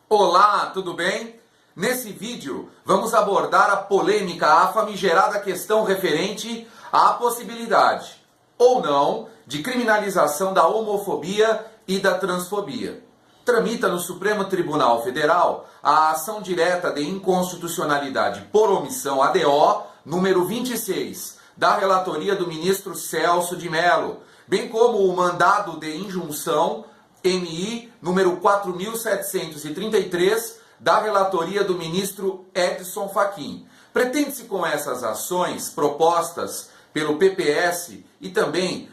Olá, tudo bem? Nesse vídeo vamos abordar a polêmica, a famigerada questão referente à possibilidade, ou não, de criminalização da homofobia e da transfobia. Tramita no Supremo Tribunal Federal a ação direta de inconstitucionalidade por omissão, ADO, número 26, da relatoria do ministro Celso de Mello, bem como o mandado de injunção MI número 4733, da relatoria do ministro Edson Fachin. Pretende-se com essas ações propostas pelo PPS e também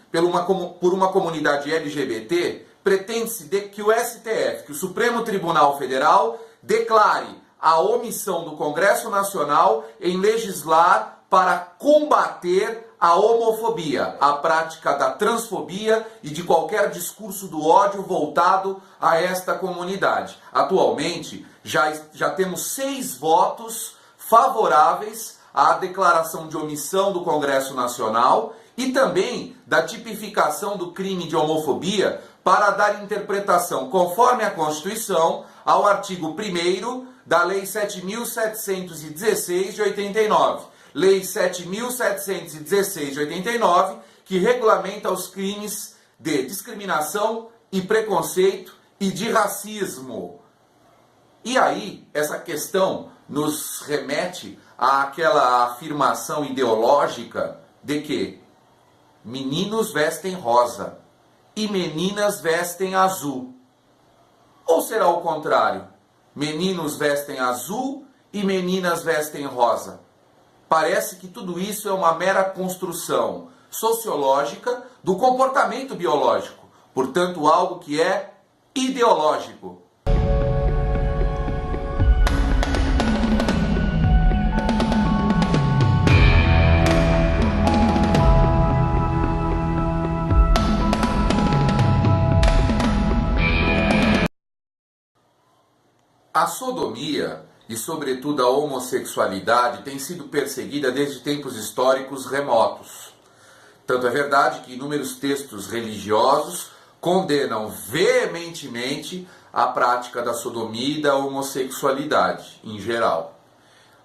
por uma comunidade LGBT, pretende-se que o STF, que o Supremo Tribunal Federal, declare a omissão do Congresso Nacional em legislar para combater a homofobia, a prática da transfobia e de qualquer discurso do ódio voltado a esta comunidade. Atualmente, já temos 6 votos favoráveis à declaração de omissão do Congresso Nacional e também da tipificação do crime de homofobia para dar interpretação, conforme a Constituição, ao artigo 1º da Lei 7.716 de 89. Lei 7.716 de 89, que regulamenta os crimes de discriminação e preconceito e de racismo. E aí, essa questão nos remete àquela afirmação ideológica de que meninos vestem rosa e meninas vestem azul. Ou será o contrário? Meninos vestem azul e meninas vestem rosa. Parece que tudo isso é uma mera construção sociológica do comportamento biológico, portanto, algo que é ideológico. A sodomia e, sobretudo, a homossexualidade tem sido perseguida desde tempos históricos remotos. Tanto é verdade que inúmeros textos religiosos condenam veementemente a prática da sodomia e da homossexualidade em geral.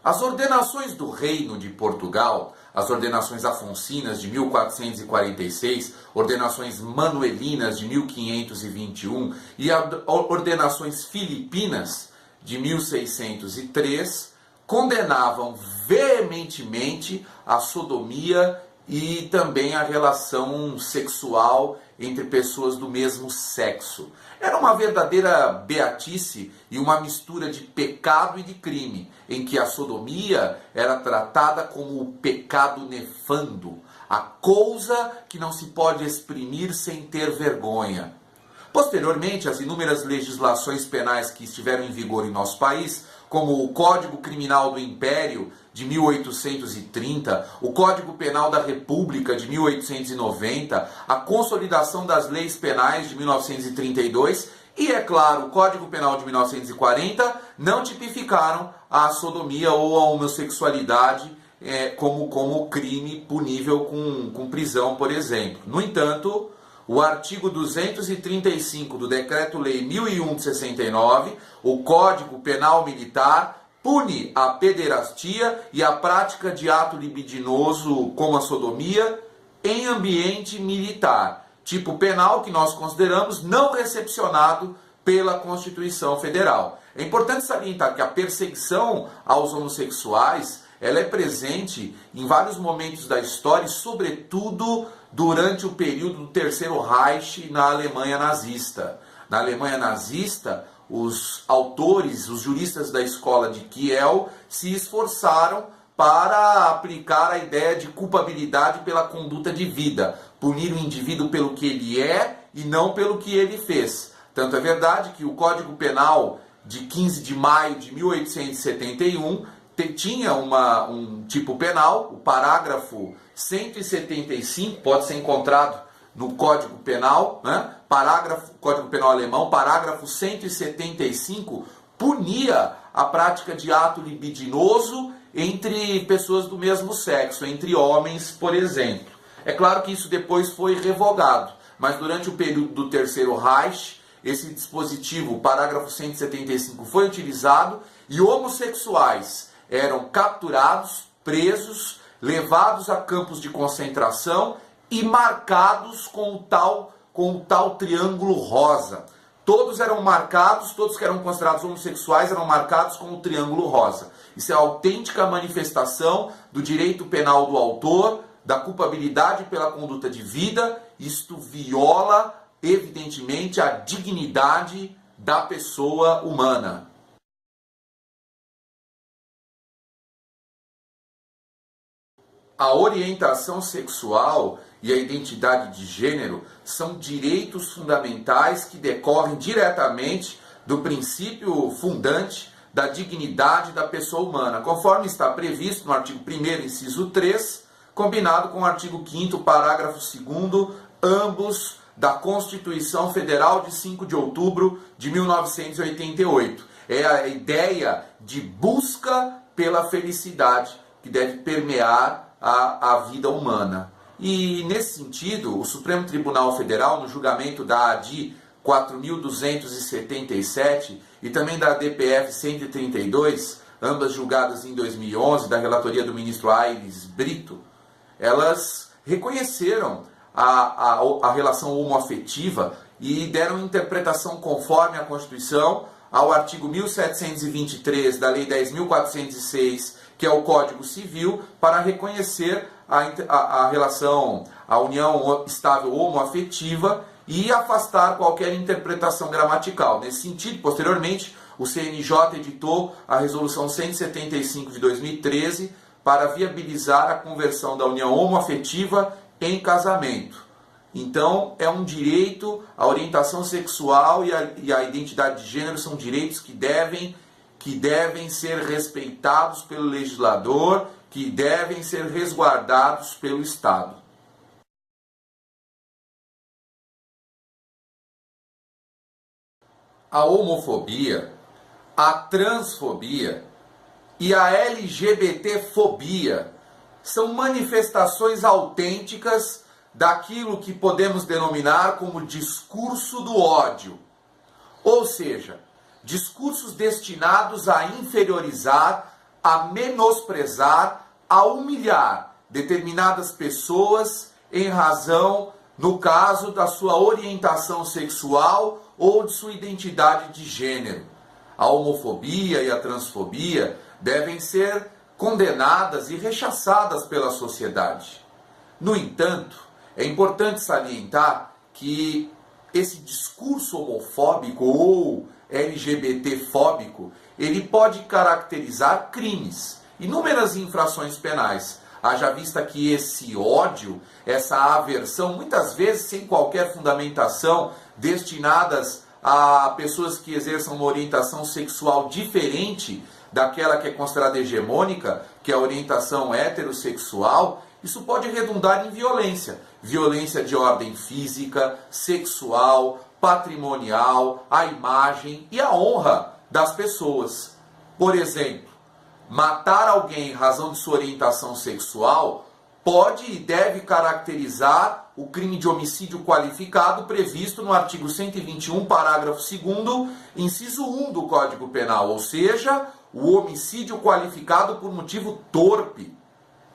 As ordenações do Reino de Portugal, as ordenações afonsinas de 1446, ordenações manuelinas de 1521 e as ordenações filipinas de 1603, condenavam veementemente a sodomia e também a relação sexual entre pessoas do mesmo sexo. Era uma verdadeira beatice e uma mistura de pecado e de crime, em que a sodomia era tratada como o pecado nefando, a coisa que não se pode exprimir sem ter vergonha. Posteriormente, as inúmeras legislações penais que estiveram em vigor em nosso país, como o Código Criminal do Império de 1830, o Código Penal da República de 1890, a Consolidação das Leis Penais de 1932 e, é claro, o Código Penal de 1940, não tipificaram a sodomia ou a homossexualidade como crime punível com prisão, por exemplo. No entanto, o artigo 235 do Decreto-Lei 1001 de 69, o Código Penal Militar, pune a pederastia e a prática de ato libidinoso como a sodomia em ambiente militar, tipo penal que nós consideramos não recepcionado pela Constituição Federal. É importante salientar que a perseguição aos homossexuais ela é presente em vários momentos da história e, sobretudo, durante o período do Terceiro Reich na Alemanha nazista. Na Alemanha nazista, os autores, os juristas da escola de Kiel se esforçaram para aplicar a ideia de culpabilidade pela conduta de vida, punir o indivíduo pelo que ele é e não pelo que ele fez. Tanto é verdade que o Código Penal de 15 de maio de 1871 tinha um tipo penal, o parágrafo 175, pode ser encontrado no Código Penal, né? Código Penal alemão, parágrafo 175, punia a prática de ato libidinoso entre pessoas do mesmo sexo, entre homens, por exemplo. É claro que isso depois foi revogado, mas durante o período do Terceiro Reich, esse dispositivo, o parágrafo 175, foi utilizado e homossexuais eram capturados, presos, levados a campos de concentração e marcados com o tal triângulo rosa. Todos eram marcados, todos que eram considerados homossexuais eram marcados com o triângulo rosa. Isso é a autêntica manifestação do direito penal do autor, da culpabilidade pela conduta de vida. Isto viola, evidentemente, a dignidade da pessoa humana. A orientação sexual e a identidade de gênero são direitos fundamentais que decorrem diretamente do princípio fundante da dignidade da pessoa humana, conforme está previsto no artigo 1º, inciso 3, combinado com o artigo 5º, parágrafo 2º, ambos da Constituição Federal de 5 de outubro de 1988. É a ideia de busca pela felicidade que deve permear a vida humana. E, nesse sentido, o Supremo Tribunal Federal, no julgamento da ADI 4.277 e também da DPF 132, ambas julgadas em 2011, da relatoria do ministro Aires Brito, elas reconheceram a relação homoafetiva e deram interpretação conforme a Constituição ao artigo 1723 da Lei 10.406, que é o Código Civil, para reconhecer a relação, a união estável homoafetiva e afastar qualquer interpretação gramatical. Nesse sentido, posteriormente, o CNJ editou a Resolução 175 de 2013 para viabilizar a conversão da união homoafetiva em casamento. Então, é um direito, a orientação sexual e a identidade de gênero são direitos que devem ser respeitados pelo legislador, que devem ser resguardados pelo Estado. A homofobia, a transfobia e a LGBTfobia são manifestações autênticas daquilo que podemos denominar como discurso do ódio, ou seja, discursos destinados a inferiorizar, a menosprezar, a humilhar determinadas pessoas em razão, no caso, da sua orientação sexual ou de sua identidade de gênero. A homofobia e a transfobia devem ser condenadas e rechaçadas pela sociedade. No entanto, é importante salientar que esse discurso homofóbico ou LGBTfóbico, ele pode caracterizar crimes, inúmeras infrações penais. Haja vista que esse ódio, essa aversão, muitas vezes sem qualquer fundamentação, destinadas a pessoas que exerçam uma orientação sexual diferente daquela que é considerada hegemônica, que é a orientação heterossexual, isso pode redundar em violência. Violência de ordem física, sexual, patrimonial, a imagem e a honra das pessoas. Por exemplo, matar alguém em razão de sua orientação sexual pode e deve caracterizar o crime de homicídio qualificado previsto no artigo 121, parágrafo 2º, inciso 1 do Código Penal, ou seja, o homicídio qualificado por motivo torpe.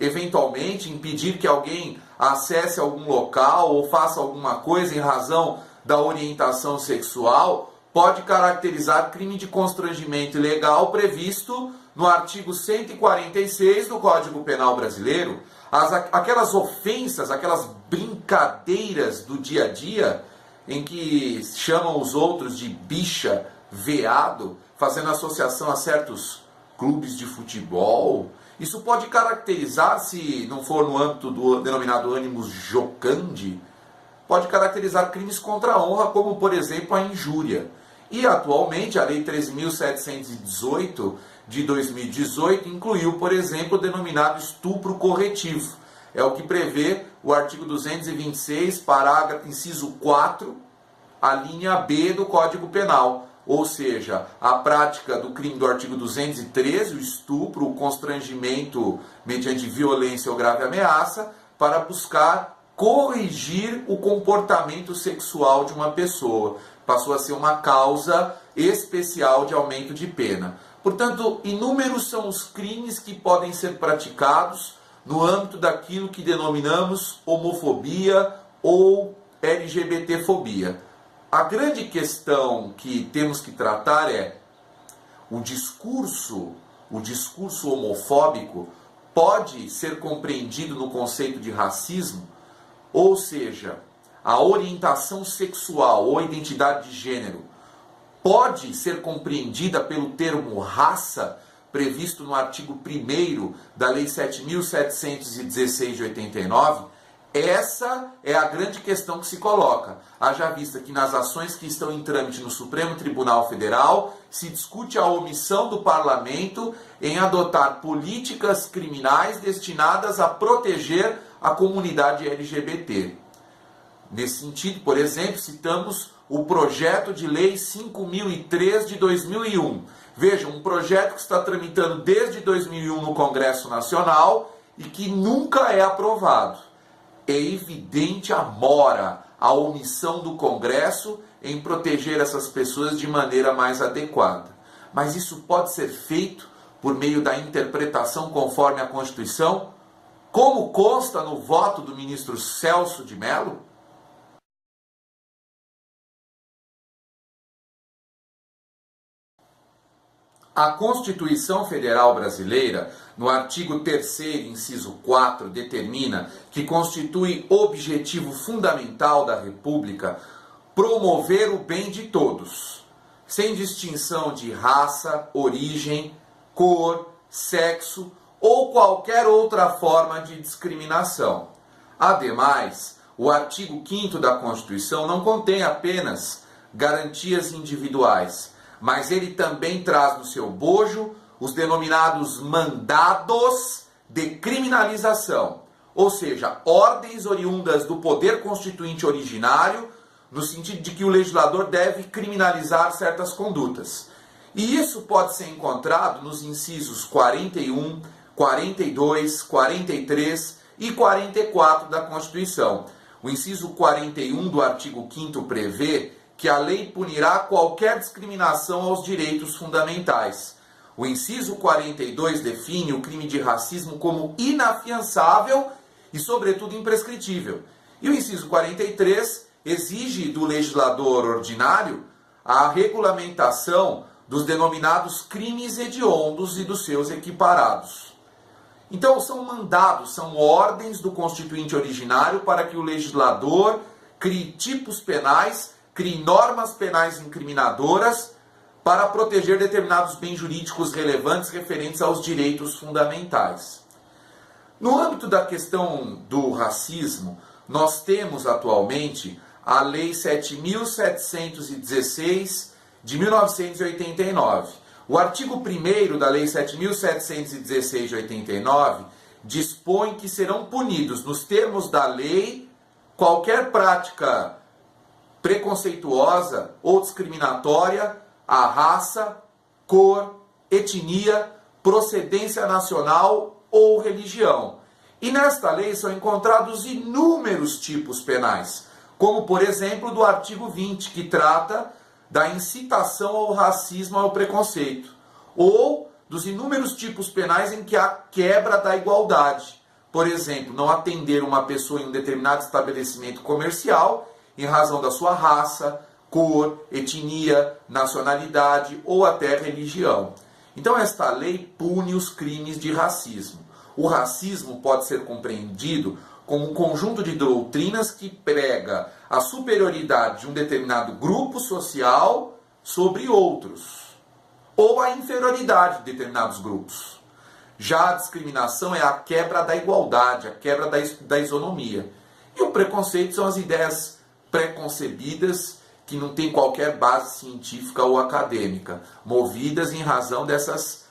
Eventualmente, impedir que alguém acesse algum local ou faça alguma coisa em razão da orientação sexual pode caracterizar crime de constrangimento ilegal previsto no artigo 146 do Código Penal Brasileiro. Aquelas ofensas, aquelas brincadeiras do dia a dia em que chamam os outros de bicha, veado, fazendo associação a certos clubes de futebol. Isso pode caracterizar, se não for no âmbito do denominado animus jocandi, pode caracterizar crimes contra a honra, como, por exemplo, a injúria. E, atualmente, a Lei 13.718 de 2018 incluiu, por exemplo, o denominado estupro corretivo. É o que prevê o artigo 226, parágrafo, inciso 4, a linha B do Código Penal. Ou seja, a prática do crime do artigo 213, o estupro, o constrangimento mediante violência ou grave ameaça, para buscar corrigir o comportamento sexual de uma pessoa, passou a ser uma causa especial de aumento de pena. Portanto, inúmeros são os crimes que podem ser praticados no âmbito daquilo que denominamos homofobia ou LGBTfobia. A grande questão que temos que tratar é o discurso homofóbico pode ser compreendido no conceito de racismo, ou seja, a orientação sexual ou identidade de gênero pode ser compreendida pelo termo raça, previsto no artigo 1º da Lei 7.716 de 89, essa é a grande questão que se coloca. Haja vista que nas ações que estão em trâmite no Supremo Tribunal Federal, se discute a omissão do parlamento em adotar políticas criminais destinadas a proteger a comunidade LGBT. Nesse sentido, por exemplo, citamos o projeto de lei 5.003 de 2001. Vejam, um projeto que está tramitando desde 2001 no Congresso Nacional e que nunca é aprovado. É evidente a mora, a omissão do Congresso em proteger essas pessoas de maneira mais adequada. Mas isso pode ser feito por meio da interpretação conforme a Constituição, como consta no voto do ministro Celso de Mello? A Constituição Federal Brasileira, no artigo 3º, inciso 4, determina que constitui objetivo fundamental da República promover o bem de todos, sem distinção de raça, origem, cor, sexo ou qualquer outra forma de discriminação. Ademais, o artigo 5º da Constituição não contém apenas garantias individuais, mas ele também traz no seu bojo os denominados mandados de criminalização, ou seja, ordens oriundas do poder constituinte originário, no sentido de que o legislador deve criminalizar certas condutas. E isso pode ser encontrado nos incisos 41, 42, 43 e 44 da Constituição. O inciso 41 do artigo 5º prevê que a lei punirá qualquer discriminação aos direitos fundamentais. O inciso 42 define o crime de racismo como inafiançável e, sobretudo, imprescritível. E o inciso 43 exige do legislador ordinário a regulamentação dos denominados crimes hediondos e dos seus equiparados. Então, são mandados, são ordens do Constituinte originário para que o legislador crie tipos penais, crie normas penais incriminadoras para proteger determinados bens jurídicos relevantes referentes aos direitos fundamentais. No âmbito da questão do racismo, nós temos atualmente a Lei 7.716 de 1989. O artigo 1º da Lei 7.716 de 89 dispõe que serão punidos, nos termos da lei, qualquer prática preconceituosa ou discriminatória à raça, cor, etnia, procedência nacional ou religião. E nesta lei são encontrados inúmeros tipos penais, como por exemplo do artigo 20, que trata da incitação ao racismo e ao preconceito, ou dos inúmeros tipos penais em que há quebra da igualdade. Por exemplo, não atender uma pessoa em um determinado estabelecimento comercial em razão da sua raça, cor, etnia, nacionalidade ou até religião. Então esta lei pune os crimes de racismo. O racismo pode ser compreendido como um conjunto de doutrinas que prega a superioridade de um determinado grupo social sobre outros, ou a inferioridade de determinados grupos. Já a discriminação é a quebra da igualdade, a quebra da isonomia. E o preconceito são as ideias preconcebidas que não têm qualquer base científica ou acadêmica, movidas em razão dessas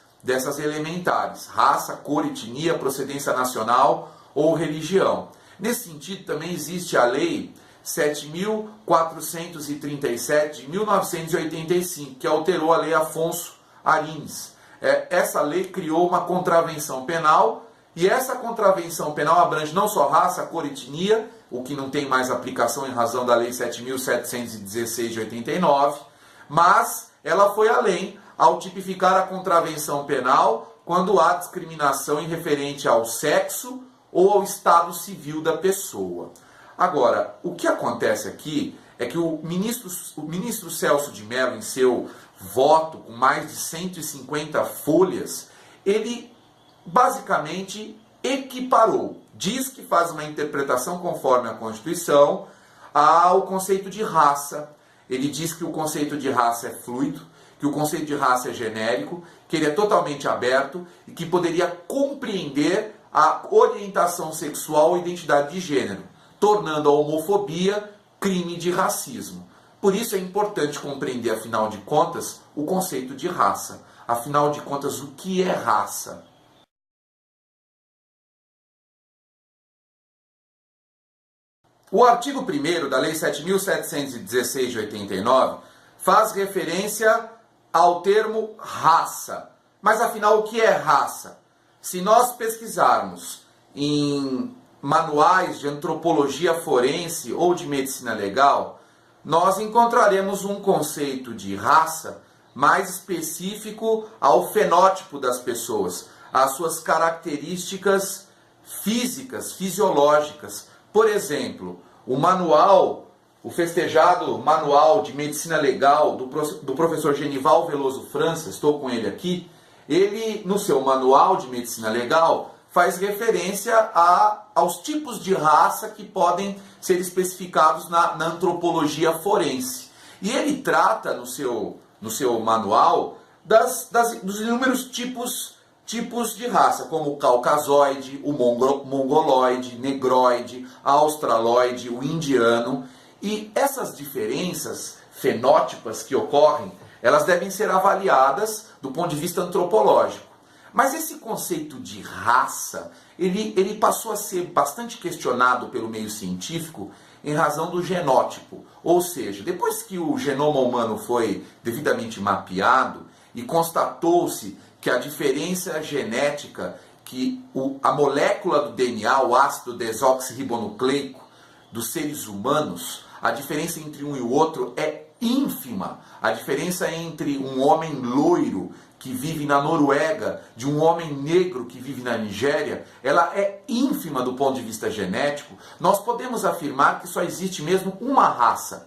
elementares: raça, cor, etnia, procedência nacional ou religião. Nesse sentido, também existe a Lei 7.437 de 1985, que alterou a Lei Afonso Arins. Essa lei criou uma contravenção penal, e essa contravenção penal abrange não só raça, cor, etnia, o que não tem mais aplicação em razão da Lei 7.716 de 89, mas ela foi além ao tipificar a contravenção penal quando há discriminação em referente ao sexo ou ao estado civil da pessoa. Agora, o que acontece aqui é que o ministro Celso de Mello, em seu voto com mais de 150 folhas, ele basicamente equiparou, diz que faz uma interpretação conforme a Constituição ao conceito de raça. Ele diz que o conceito de raça é fluido, que o conceito de raça é genérico, que ele é totalmente aberto e que poderia compreender a orientação sexual e identidade de gênero, tornando a homofobia crime de racismo. Por isso é importante compreender, afinal de contas, o conceito de raça. Afinal de contas, o que é raça? O artigo 1º da Lei 7.716 de 89 faz referência ao termo raça. Mas afinal, o que é raça? Se nós pesquisarmos em manuais de antropologia forense ou de medicina legal, nós encontraremos um conceito de raça mais específico ao fenótipo das pessoas, às suas características físicas, fisiológicas. Por exemplo, o festejado Manual de Medicina Legal do professor Genival Veloso França, estou com ele aqui, ele, no seu Manual de Medicina Legal, faz referência aos tipos de raça que podem ser especificados na antropologia forense. E ele trata no seu manual dos inúmeros tipos de raça, como o caucasoide, o mongoloide, negroide, australoide, o indiano. E essas diferenças fenótipas que ocorrem, elas devem ser avaliadas do ponto de vista antropológico. Mas esse conceito de raça, ele passou a ser bastante questionado pelo meio científico em razão do genótipo. Ou seja, depois que o genoma humano foi devidamente mapeado e constatou-se que a diferença genética, que a molécula do DNA, o ácido desoxirribonucleico dos seres humanos, a diferença entre um e o outro é ínfima. A diferença entre um homem loiro que vive na Noruega, de um homem negro que vive na Nigéria, ela é ínfima do ponto de vista genético. Nós podemos afirmar que só existe mesmo uma raça,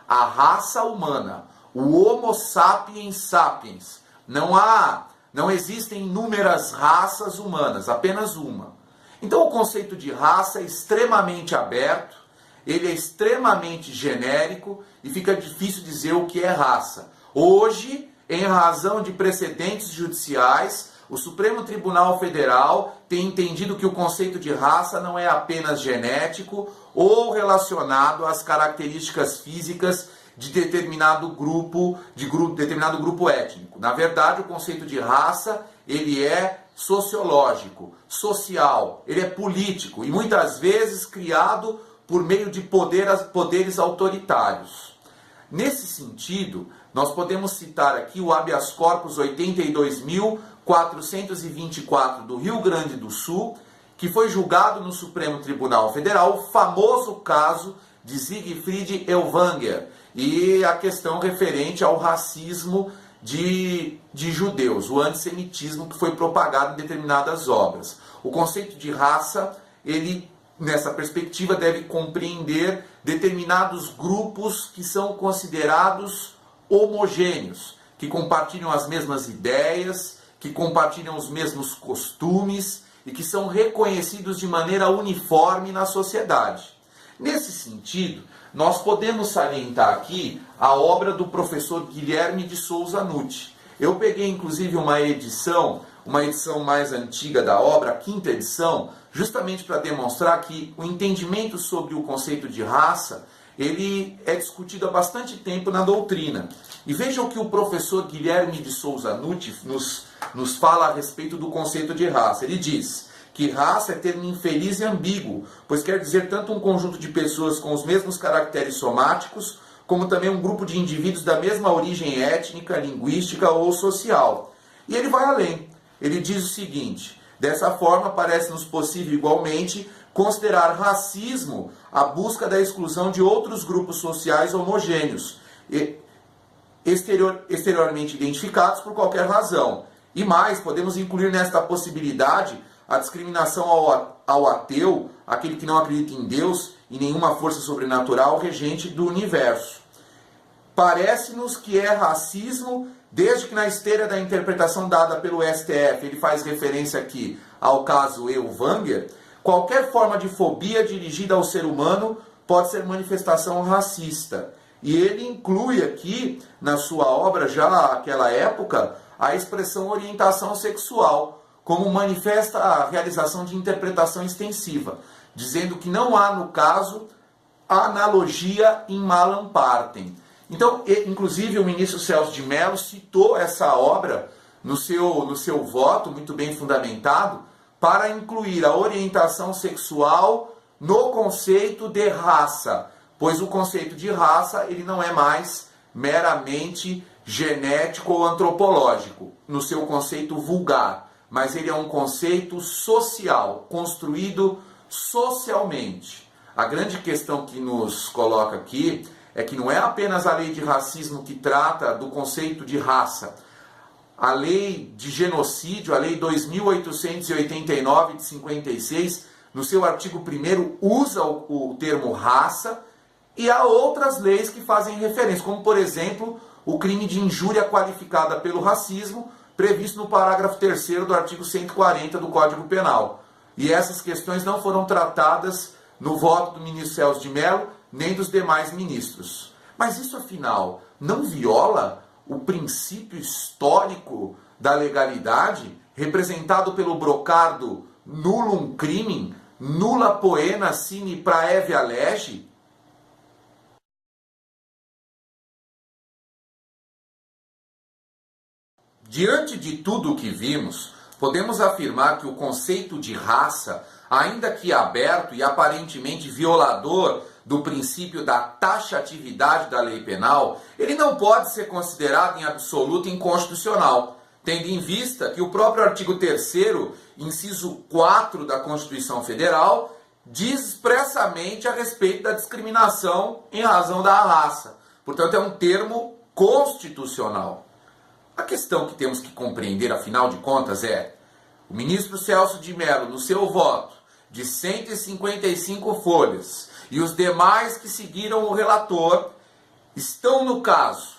a raça humana, o Homo sapiens sapiens. Não existem inúmeras raças humanas, apenas uma. Então o conceito de raça é extremamente aberto, ele é extremamente genérico e fica difícil dizer o que é raça. Hoje, em razão de precedentes judiciais, o Supremo Tribunal Federal tem entendido que o conceito de raça não é apenas genético ou relacionado às características físicas de determinado grupo étnico. Na verdade, o conceito de raça, ele é sociológico, social, ele é político e muitas vezes criado por meio de poderes autoritários. Nesse sentido, nós podemos citar aqui o habeas corpus 82.424 do Rio Grande do Sul, que foi julgado no Supremo Tribunal Federal, o famoso caso de Siegfried Ellwanger, e a questão referente ao racismo de judeus, o antissemitismo que foi propagado em determinadas obras. O conceito de raça, ele, nessa perspectiva, deve compreender determinados grupos que são considerados homogêneos, que compartilham as mesmas ideias, que compartilham os mesmos costumes e que são reconhecidos de maneira uniforme na sociedade. Nesse sentido, nós podemos salientar aqui a obra do professor Guilherme de Souza Nutti. Eu peguei inclusive uma edição mais antiga da obra, a 5ª edição, justamente para demonstrar que o entendimento sobre o conceito de raça, ele é discutido há bastante tempo na doutrina. E vejam o que o professor Guilherme de Souza Nutti nos fala a respeito do conceito de raça. Ele diz que raça é termo infeliz e ambíguo, pois quer dizer tanto um conjunto de pessoas com os mesmos caracteres somáticos, como também um grupo de indivíduos da mesma origem étnica, linguística ou social. E ele vai além. Ele diz o seguinte: dessa forma, parece-nos possível igualmente considerar racismo a busca da exclusão de outros grupos sociais homogêneos, exteriormente identificados por qualquer razão. E mais, podemos incluir nesta possibilidade a discriminação ao ateu, aquele que não acredita em Deus e nenhuma força sobrenatural regente do universo. Parece-nos que é racismo, desde que na esteira da interpretação dada pelo STF, ele faz referência aqui ao caso Ellwanger, qualquer forma de fobia dirigida ao ser humano pode ser manifestação racista. E ele inclui aqui, na sua obra, já naquela época, a expressão orientação sexual, como manifesta a realização de interpretação extensiva, dizendo que não há, no caso, analogia in malam partem. Então, inclusive, o ministro Celso de Mello citou essa obra no seu voto, muito bem fundamentado, para incluir a orientação sexual no conceito de raça, pois o conceito de raça ele não é mais meramente genético ou antropológico, no seu conceito vulgar, mas ele é um conceito social, construído socialmente. A grande questão que nos coloca aqui é que não é apenas a lei de racismo que trata do conceito de raça. A lei de genocídio, a lei 2.889 de 56, no seu artigo 1º, usa o termo raça, e há outras leis que fazem referência, como, por exemplo, o crime de injúria qualificada pelo racismo, previsto no parágrafo 3º do artigo 140 do Código Penal. E essas questões não foram tratadas no voto do ministro Celso de Mello, nem dos demais ministros. Mas isso, afinal, não viola o princípio histórico da legalidade, representado pelo brocardo nullum crimen, nulla poena sine praevia lege? Diante de tudo o que vimos, podemos afirmar que o conceito de raça, ainda que aberto e aparentemente violador do princípio da taxatividade da lei penal, ele não pode ser considerado em absoluto inconstitucional, tendo em vista que o próprio artigo 3º, inciso 4 da Constituição Federal, diz expressamente a respeito da discriminação em razão da raça. Portanto, é um termo constitucional. A questão que temos que compreender, afinal de contas, é o ministro Celso de Mello, no seu voto de 155 folhas, e os demais que seguiram o relator, estão, no caso,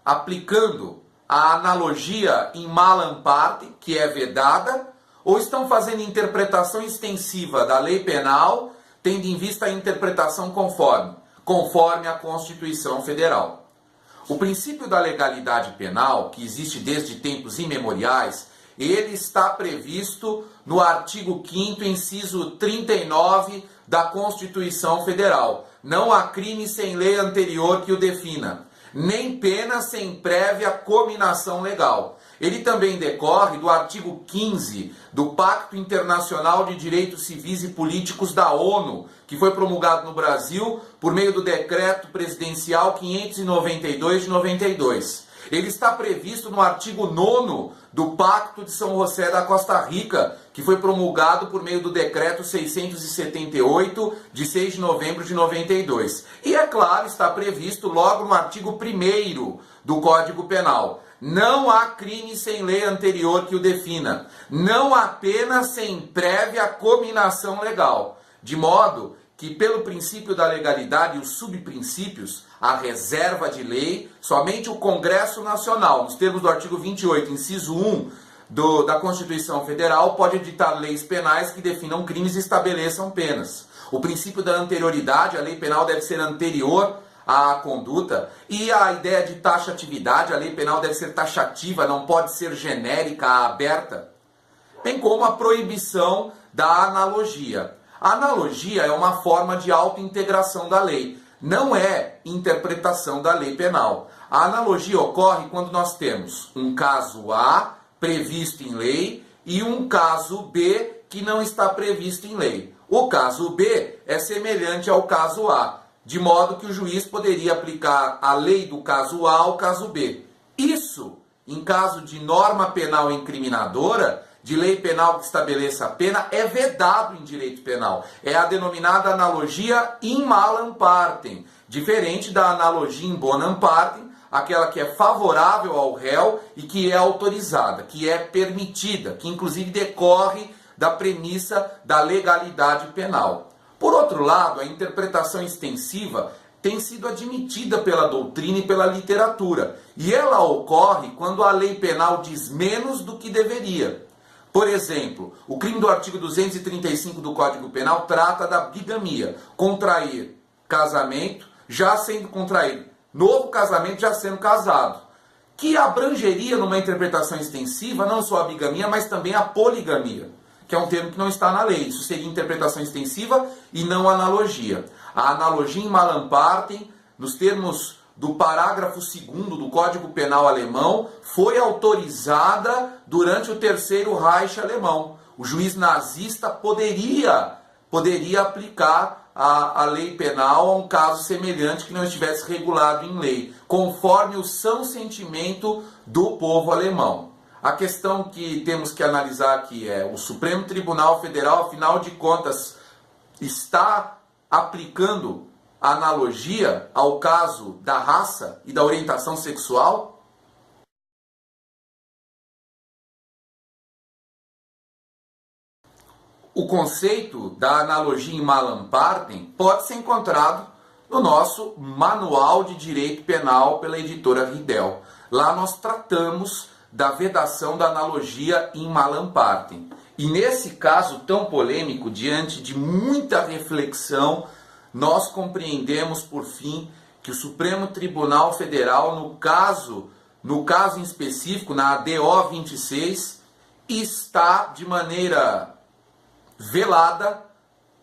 aplicando a analogia in malam partem, que é vedada, ou estão fazendo interpretação extensiva da lei penal, tendo em vista a interpretação conforme a Constituição Federal. O princípio da legalidade penal, que existe desde tempos imemoriais, ele está previsto no artigo 5º, inciso 39 da Constituição Federal. Não há crime sem lei anterior que o defina, nem pena sem prévia cominação legal. Ele também decorre do artigo 15 do Pacto Internacional de Direitos Civis e Políticos da ONU, que foi promulgado no Brasil por meio do Decreto Presidencial 592 de 92. Ele está previsto no artigo 9º do Pacto de São José da Costa Rica, que foi promulgado por meio do Decreto 678, de 6 de novembro de 92. E, é claro, está previsto logo no artigo 1º do Código Penal. Não há crime sem lei anterior que o defina. Não há pena sem prévia cominação legal. De modo que, pelo princípio da legalidade e os subprincípios, a reserva de lei, somente o Congresso Nacional, nos termos do artigo 28, inciso 1 da Constituição Federal, pode editar leis penais que definam crimes e estabeleçam penas. O princípio da anterioridade, a lei penal deve ser anterior à conduta, e a ideia de taxatividade, a lei penal deve ser taxativa, não pode ser genérica, aberta, bem como a proibição da analogia. A analogia é uma forma de autointegração da lei, não é interpretação da lei penal. A analogia ocorre quando nós temos um caso A previsto em lei e um caso B que não está previsto em lei. O caso B é semelhante ao caso A, de modo que o juiz poderia aplicar a lei do caso A ao caso B. Isso, em caso de norma penal incriminadora, de lei penal que estabeleça a pena é vedado em direito penal. É a denominada analogia in malam partem, diferente da analogia in bonam partem, aquela que é favorável ao réu e que é autorizada, que é permitida, que inclusive decorre da premissa da legalidade penal. Por outro lado, a interpretação extensiva tem sido admitida pela doutrina e pela literatura, e ela ocorre quando a lei penal diz menos do que deveria. Por exemplo, o crime do artigo 235 do Código Penal trata da bigamia, contrair casamento já sendo contraído, novo casamento já sendo casado, que abrangeria numa interpretação extensiva não só a bigamia, mas também a poligamia, que é um termo que não está na lei. Isso seria interpretação extensiva e não analogia. A analogia in malam partem, nos termos do parágrafo 2º do Código Penal alemão, foi autorizada durante o Terceiro Reich alemão. O juiz nazista poderia aplicar a lei penal a um caso semelhante que não estivesse regulado em lei, conforme o são sentimento do povo alemão. A questão que temos que analisar aqui é: o Supremo Tribunal Federal, afinal de contas, está aplicando a analogia ao caso da raça e da orientação sexual? O conceito da analogia in malam partem pode ser encontrado no nosso Manual de Direito Penal pela editora Ridel. Lá nós tratamos da vedação da analogia in malam partem. E nesse caso tão polêmico, diante de muita reflexão, nós compreendemos, por fim, que o Supremo Tribunal Federal, no caso em específico, na ADO 26, está de maneira velada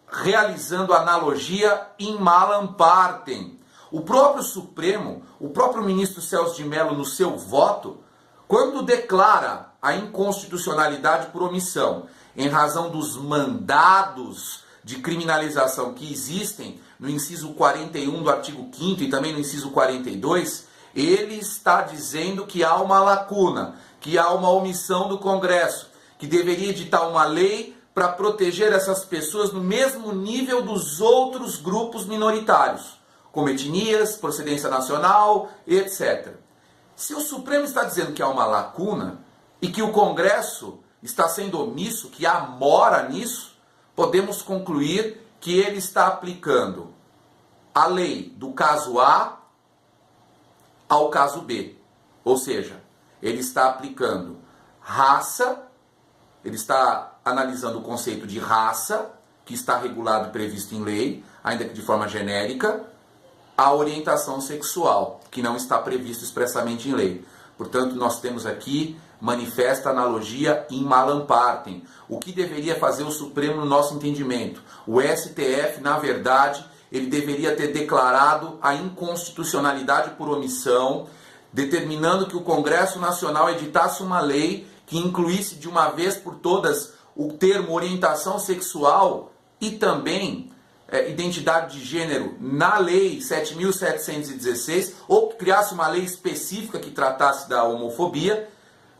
realizando analogia in malam partem. O próprio Supremo, o próprio ministro Celso de Mello, no seu voto, quando declara a inconstitucionalidade por omissão, em razão dos mandados de criminalização que existem no inciso 41 do artigo 5º e também no inciso 42, ele está dizendo que há uma lacuna, que há uma omissão do Congresso, que deveria editar uma lei para proteger essas pessoas no mesmo nível dos outros grupos minoritários, como etnias, procedência nacional, etc. Se o Supremo está dizendo que há uma lacuna e que o Congresso está sendo omisso, que há mora nisso, podemos concluir que ele está aplicando a lei do caso A ao caso B. Ou seja, ele está aplicando raça, ele está analisando o conceito de raça, que está regulado e previsto em lei, ainda que de forma genérica, a orientação sexual, que não está previsto expressamente em lei. Portanto, nós temos aqui manifesta analogia in malam partem. O que deveria fazer o Supremo no nosso entendimento? O STF, na verdade, ele deveria ter declarado a inconstitucionalidade por omissão, determinando que o Congresso Nacional editasse uma lei que incluísse de uma vez por todas o termo orientação sexual e também identidade de gênero na Lei 7.716, ou que criasse uma lei específica que tratasse da homofobia,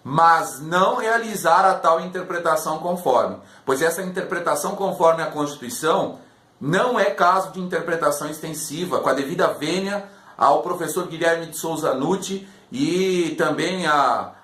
mas não realizar a tal interpretação conforme. Pois essa interpretação conforme a Constituição não é caso de interpretação extensiva, com a devida vênia ao professor Guilherme de Souza Nutti e também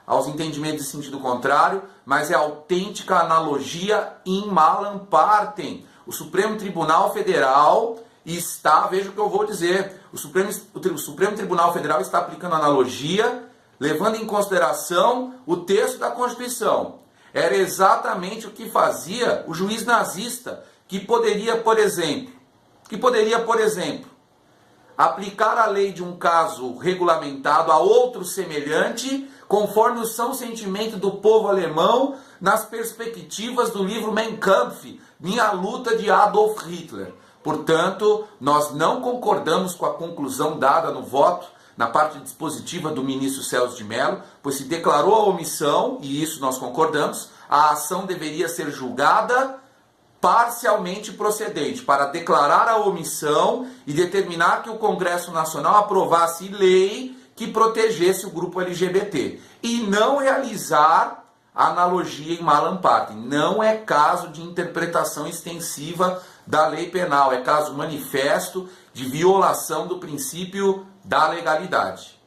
aos entendimentos de sentido contrário, mas é autêntica analogia in malam partem. O Supremo Tribunal Federal está, veja o que eu vou dizer, o Supremo Tribunal Federal está aplicando analogia, levando em consideração o texto da Constituição. Era exatamente o que fazia o juiz nazista, que poderia, por exemplo, aplicar a lei de um caso regulamentado a outro semelhante, conforme o são sentimento do povo alemão, nas perspectivas do livro Mein Kampf, Minha Luta, de Adolf Hitler. Portanto, nós não concordamos com a conclusão dada no voto, na parte dispositiva do ministro Celso de Mello, pois se declarou a omissão, e isso nós concordamos, a ação deveria ser julgada parcialmente procedente, para declarar a omissão e determinar que o Congresso Nacional aprovasse lei que protegesse o grupo LGBT, e não realizar analogia em malam partem. Não é caso de interpretação extensiva da lei penal, é caso manifesto de violação do princípio da legalidade.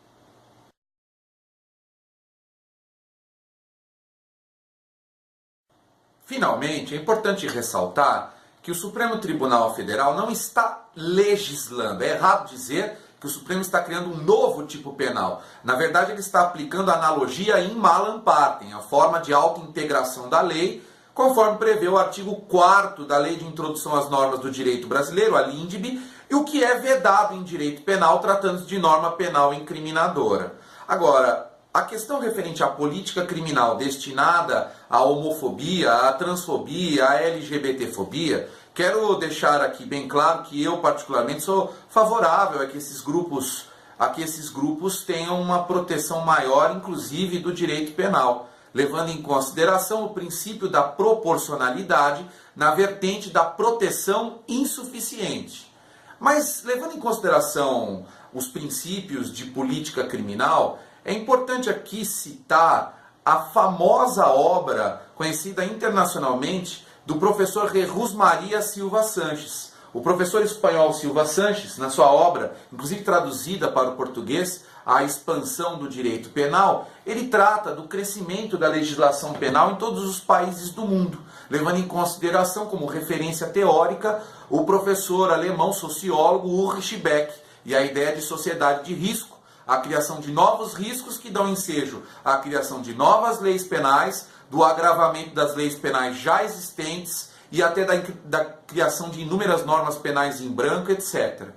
Finalmente, é importante ressaltar que o Supremo Tribunal Federal não está legislando. É errado dizer que o Supremo está criando um novo tipo penal. Na verdade, ele está aplicando a analogia in malam partem, a forma de autointegração da lei, conforme prevê o artigo 4º da Lei de Introdução às Normas do Direito Brasileiro, a LINDB, e o que é vedado em direito penal, tratando-se de norma penal incriminadora. Agora, a questão referente à política criminal destinada à homofobia, à transfobia, à LGBTfobia, quero deixar aqui bem claro que eu particularmente sou favorável a que esses grupos tenham uma proteção maior, inclusive do direito penal, levando em consideração o princípio da proporcionalidade na vertente da proteção insuficiente. Mas, levando em consideração os princípios de política criminal, é importante aqui citar a famosa obra, conhecida internacionalmente, do professor Jesus Maria Silva Sanches. O professor espanhol Silva Sanches, na sua obra, inclusive traduzida para o português, A Expansão do Direito Penal, ele trata do crescimento da legislação penal em todos os países do mundo, levando em consideração como referência teórica o professor alemão sociólogo Ulrich Beck e a ideia de sociedade de risco, a criação de novos riscos que dão ensejo à criação de novas leis penais, do agravamento das leis penais já existentes e até da criação de inúmeras normas penais em branco, etc.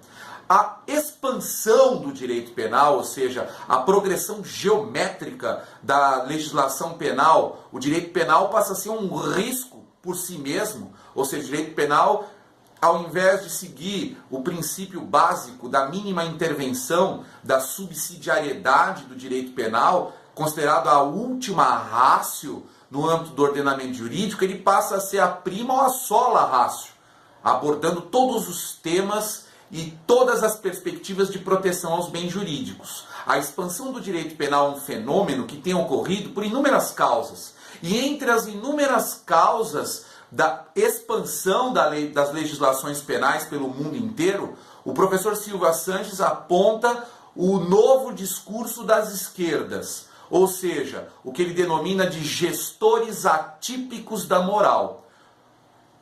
A expansão do direito penal, ou seja, a progressão geométrica da legislação penal, o direito penal passa a ser um risco por si mesmo, ou seja, o direito penal, ao invés de seguir o princípio básico da mínima intervenção, da subsidiariedade do direito penal, considerado a última ratio no âmbito do ordenamento jurídico, ele passa a ser a prima ou a sola ratio, abordando todos os temas e todas as perspectivas de proteção aos bens jurídicos. A expansão do direito penal é um fenômeno que tem ocorrido por inúmeras causas. E entre as inúmeras causas da expansão das legislações penais pelo mundo inteiro, o professor Silva Sanches aponta o novo discurso das esquerdas, ou seja, o que ele denomina de gestores atípicos da moral.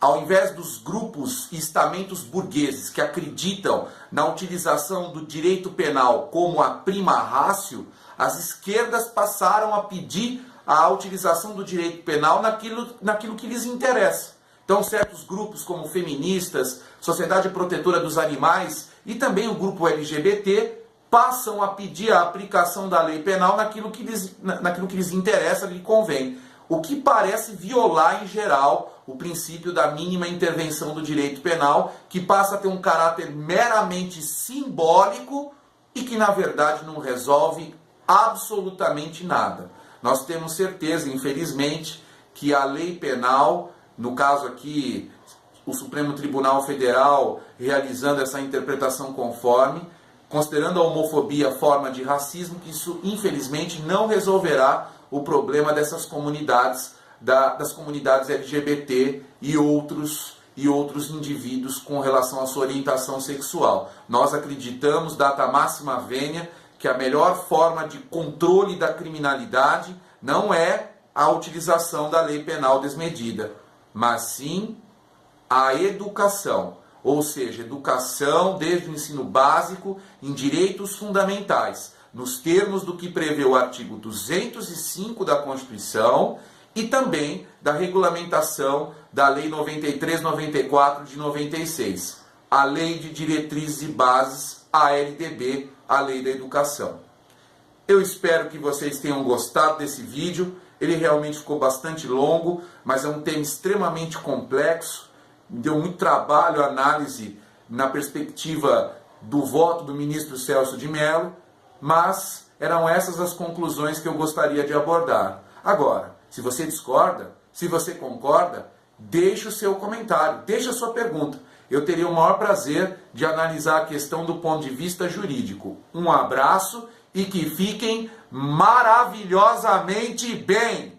Ao invés dos grupos e estamentos burgueses que acreditam na utilização do direito penal como a prima ratio, as esquerdas passaram a pedir a utilização do direito penal naquilo que lhes interessa. Então, certos grupos como feministas, Sociedade Protetora dos Animais e também o grupo LGBT passam a pedir a aplicação da lei penal naquilo que lhes interessa, lhe convém. O que parece violar, em geral, o princípio da mínima intervenção do direito penal, que passa a ter um caráter meramente simbólico e que, na verdade, não resolve absolutamente nada. Nós temos certeza, infelizmente, que a lei penal, no caso aqui, o Supremo Tribunal Federal realizando essa interpretação conforme, considerando a homofobia forma de racismo, que isso, infelizmente, não resolverá o problema dessas comunidades, das comunidades LGBT e outros indivíduos com relação à sua orientação sexual. Nós acreditamos, data máxima vênia, que a melhor forma de controle da criminalidade não é a utilização da lei penal desmedida, mas sim a educação, ou seja, educação desde o ensino básico em direitos fundamentais, nos termos do que prevê o artigo 205 da Constituição e também da regulamentação da Lei 93/94 de 96, a Lei de Diretrizes e Bases, a LDB, a Lei da Educação. Eu espero que vocês tenham gostado desse vídeo. Ele realmente ficou bastante longo, mas é um tema extremamente complexo. Deu muito trabalho a análise na perspectiva do voto do ministro Celso de Mello, mas eram essas as conclusões que eu gostaria de abordar. Agora, se você discorda, se você concorda, deixe o seu comentário, deixe a sua pergunta. Eu teria o maior prazer de analisar a questão do ponto de vista jurídico. Um abraço e que fiquem maravilhosamente bem!